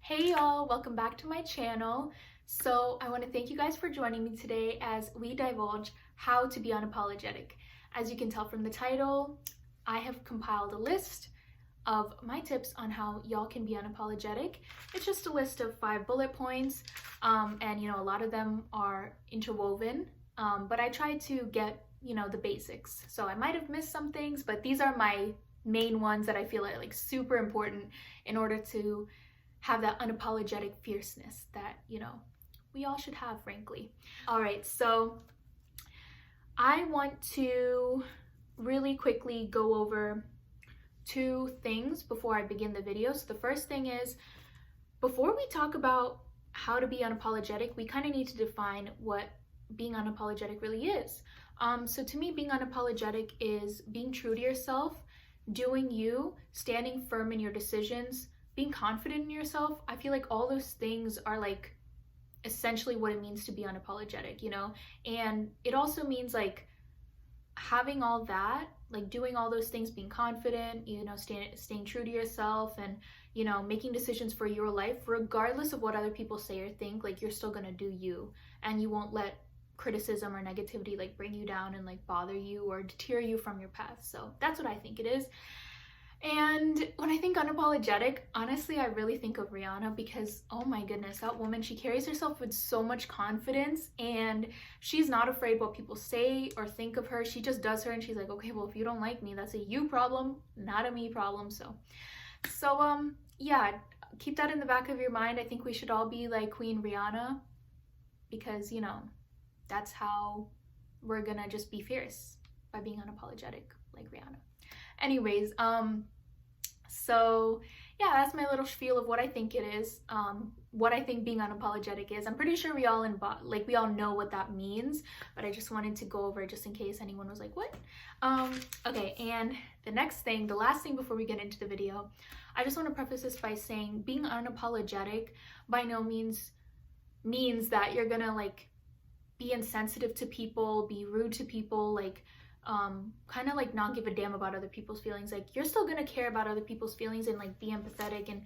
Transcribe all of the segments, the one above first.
Hey y'all, welcome back to my channel. So I want to thank you guys for joining me today as we divulge how to be unapologetic. As you can tell from the title, I have compiled a list of my tips on how y'all can be unapologetic. It's just a list of 5 bullet points, and a lot of them are interwoven, but I tried to get the basics. So I might have missed some things, but these are my main ones that I feel are like super important in order to have that unapologetic fierceness that we all should have, frankly. All right, so I want to really quickly go over 2 things before I begin the video. So the first thing is, before we talk about how to be unapologetic, we kind of need to define what being unapologetic really is. So to me, being unapologetic is being true to yourself, doing you, standing firm in your decisions, being confident in yourself. I feel like all those things are like essentially what it means to be unapologetic, and it also means like having all that, like doing all those things, being confident, staying true to yourself, and making decisions for your life regardless of what other people say or think. Like, you're still gonna do you, and you won't let criticism or negativity like bring you down and like bother you or deter you from your path. So that's what I think it is. And when I think unapologetic, honestly, I really think of Rihanna, because oh my goodness, that woman, she carries herself with so much confidence, and she's not afraid what people say or think of her. She just does her, and she's like, okay, well, if you don't like me, that's a you problem, not a me problem. So yeah, keep that in the back of your mind. I think we should all be like Queen Rihanna, because that's how we're gonna just be fierce, by being unapologetic like Rihanna. Anyways, so yeah, that's my little spiel of what I think it is, what I think being unapologetic is. I'm pretty sure we all know what that means, but I just wanted to go over it just in case anyone was like, what? Okay, and the last thing before we get into the video, I just want to preface this by saying being unapologetic by no means that you're gonna like be insensitive to people, be rude to people, like kind of like not give a damn about other people's feelings. Like, you're still gonna care about other people's feelings and like be empathetic and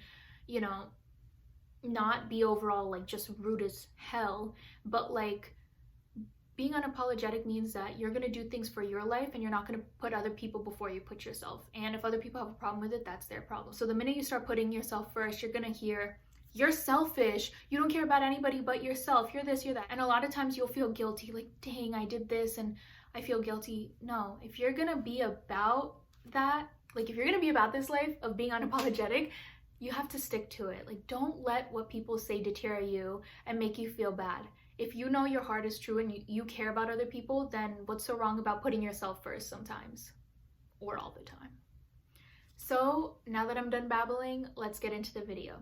not be overall like just rude as hell. But like, being unapologetic means that you're gonna do things for your life, and you're not gonna put other people before you put yourself. And if other people have a problem with it, that's their problem. So the minute you start putting yourself first, you're gonna hear, you're selfish, you don't care about anybody but yourself, you're this, you're that. And a lot of times you'll feel guilty, like, dang, I did this and I feel guilty. No, if you're gonna be about that, like if you're gonna be about this life of being unapologetic, you have to stick to it. Like, don't let what people say deter you and make you feel bad. If you know your heart is true and you care about other people, then what's so wrong about putting yourself first sometimes, or all the time? So now that I'm done babbling, let's get into the video.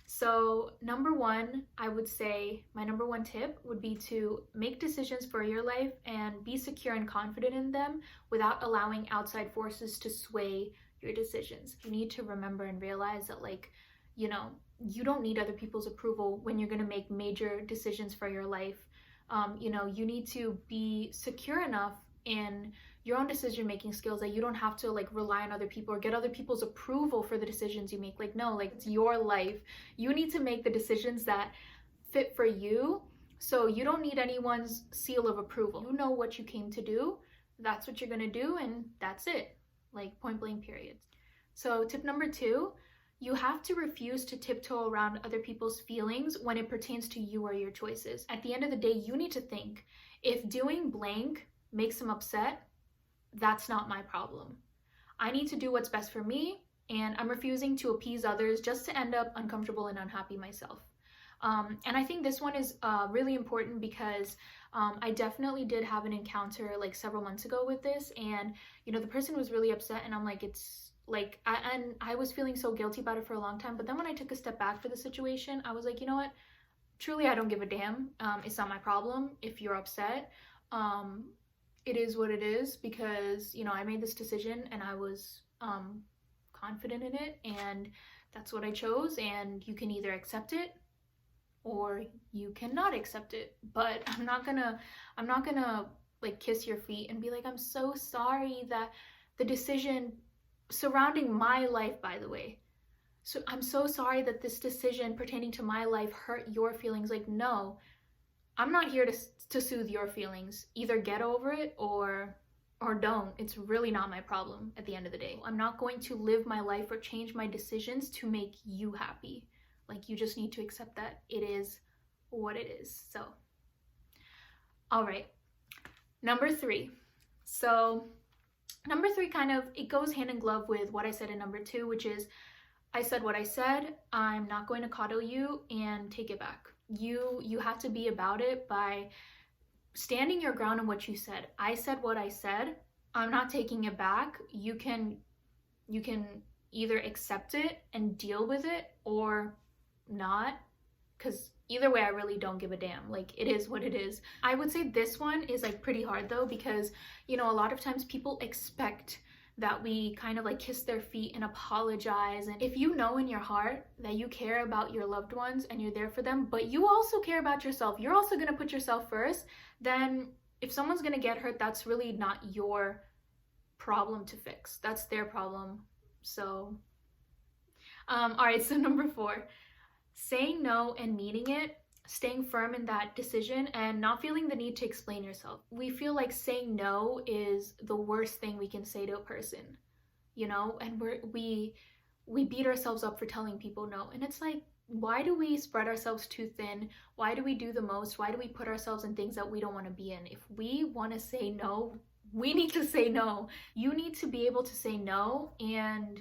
So number 1, I would say my number 1 tip would be to make decisions for your life and be secure and confident in them without allowing outside forces to sway your decisions. You need to remember and realize that, like, you don't need other people's approval when you're going to make major decisions for your life. You need to be secure enough in your own decision-making skills that you don't have to like rely on other people or get other people's approval for the decisions you make. Like, no, like, it's your life. You need to make the decisions that fit for you. So you don't need anyone's seal of approval. You know what you came to do. That's what you're gonna do, and that's it. Like, point blank, period. So tip number 2, you have to refuse to tiptoe around other people's feelings when it pertains to you or your choices. At the end of the day, you need to think, if doing blank makes them upset, that's not my problem. I need to do what's best for me, and I'm refusing to appease others just to end up uncomfortable and unhappy myself. And I think this one is really important, because I definitely did have an encounter like several months ago with this, and the person was really upset, and I'm like, it's like, I was feeling so guilty about it for a long time. But then when I took a step back for the situation, I was like, you know what, truly, I don't give a damn. It's not my problem if you're upset. It is what it is, because I made this decision and I was confident in it, and that's what I chose. And you can either accept it or you cannot accept it. But I'm not gonna like kiss your feet and be like, I'm so sorry that the decision surrounding my life, by the way, So I'm so sorry that this decision pertaining to my life hurt your feelings. Like, no, I'm not here to soothe your feelings. Either get over it or don't. It's really not my problem at the end of the day. I'm not going to live my life or change my decisions to make you happy. Like, you just need to accept that it is what it is. So, all right. Number 3. So, number 3 kind of, it goes hand in glove with what I said in number 2, which is, I said what I said, I'm not going to coddle you and take it back. You have to be about it by standing your ground on what you said. I said what I said. I'm not taking it back. You can either accept it and deal with it or not, because either way I really don't give a damn. Like, it is what it is. I would say this one is like pretty hard though, because you know, a lot of times people expect that we kind of like kiss their feet and apologize. And if you know in your heart that you care about your loved ones and you're there for them, but you also care about yourself, you're also going to put yourself first, then if someone's going to get hurt, that's really not your problem to fix. That's their problem. So, all right, so number 4, saying no and meaning it, staying firm in that decision and not feeling the need to explain yourself. We feel like saying no is the worst thing we can say to a person, you know, and we beat ourselves up for telling people no. And it's like, why do we spread ourselves too thin? Why do we do the most? Why do we put ourselves in things that we don't want to be in? If we want to say no, we need to say no. You need to be able to say no, and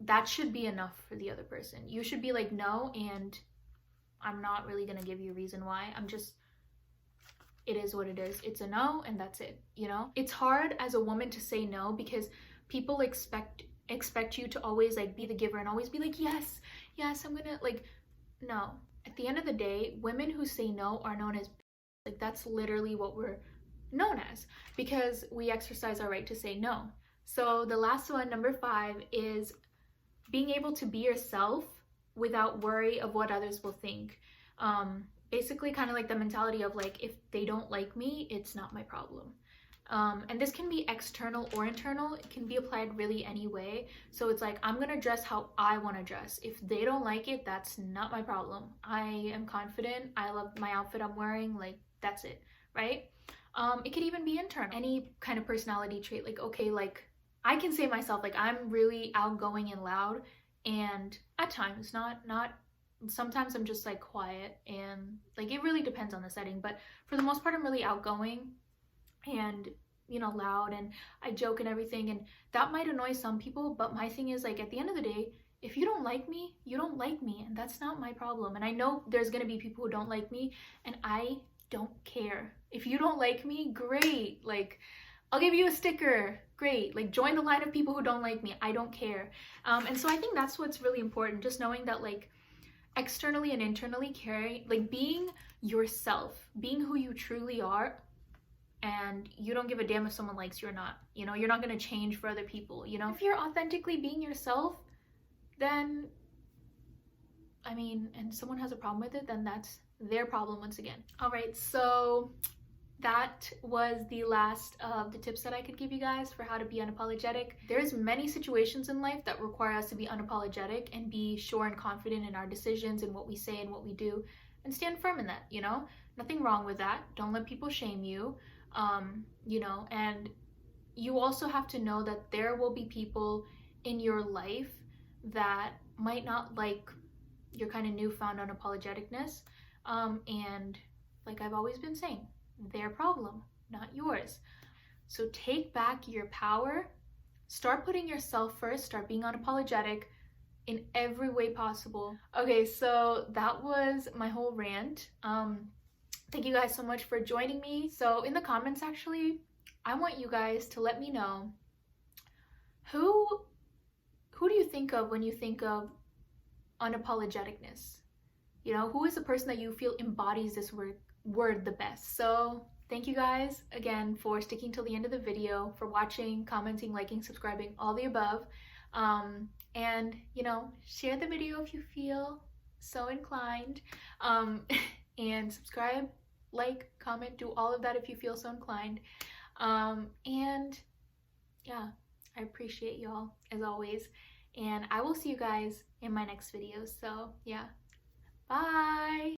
that should be enough for the other person. You should be like, no, and I'm not really going to give you a reason why. It is what it is. It's a no, and that's it, you know? It's hard as a woman to say no because people expect you to always like be the giver and always be like, yes, I'm gonna, like, no. At the end of the day, women who say no are known as, like, that's literally what we're known as, because we exercise our right to say no. So the last one, number 5, is being able to be yourself without worry of what others will think. Basically kind of like the mentality of like, if they don't like me, it's not my problem. And this can be external or internal. It can be applied really any way. So it's like, I'm gonna dress how I want to dress. If they don't like it, that's not my problem. I am confident. I love my outfit I'm wearing. Like, that's it, right? It could even be internal. Any kind of personality trait. Like, okay, like I can say myself, like, I'm really outgoing and loud, and at times not sometimes I'm just like quiet, and like it really depends on the setting, but for the most part I'm really outgoing and, you know, loud, and I joke and everything, and that might annoy some people, but my thing is, like, at the end of the day, if you don't like me, you don't like me, and that's not my problem. And I know there's gonna be people who don't like me, and I don't care. If you don't like me, great, like, I'll give you a sticker, great, like, join the line of people who don't like me. I don't care. And so I think that's what's really important, just knowing that, like, externally and internally caring, like, being yourself, being who you truly are, and you don't give a damn if someone likes you or not. You know, you're not going to change for other people, you know? If you're authentically being yourself, then, I mean, and someone has a problem with it, then that's their problem once again. All right, so that was the last of the tips that I could give you guys for how to be unapologetic. There's many situations in life that require us to be unapologetic and be sure and confident in our decisions and what we say and what we do, and stand firm in that, you know? Nothing wrong with that. Don't let people shame you. You know, and you also have to know that there will be people in your life that might not like your kind of newfound unapologeticness. And like I've always been saying, their problem, not yours. So take back your power, start putting yourself first, start being unapologetic in every way possible. Okay, so that was my whole rant. Thank you guys so much for joining me. So in the comments, actually, I want you guys to let me know who do you think of when you think of unapologeticness? You know, who is the person that you feel embodies this word the best? So thank you guys again for sticking till the end of the video, for watching, commenting, liking, subscribing, all the above. And, you know, share the video if you feel so inclined. And subscribe, like, comment, do all of that if you feel so inclined. And yeah, I appreciate y'all as always. And I will see you guys in my next video. So yeah, bye.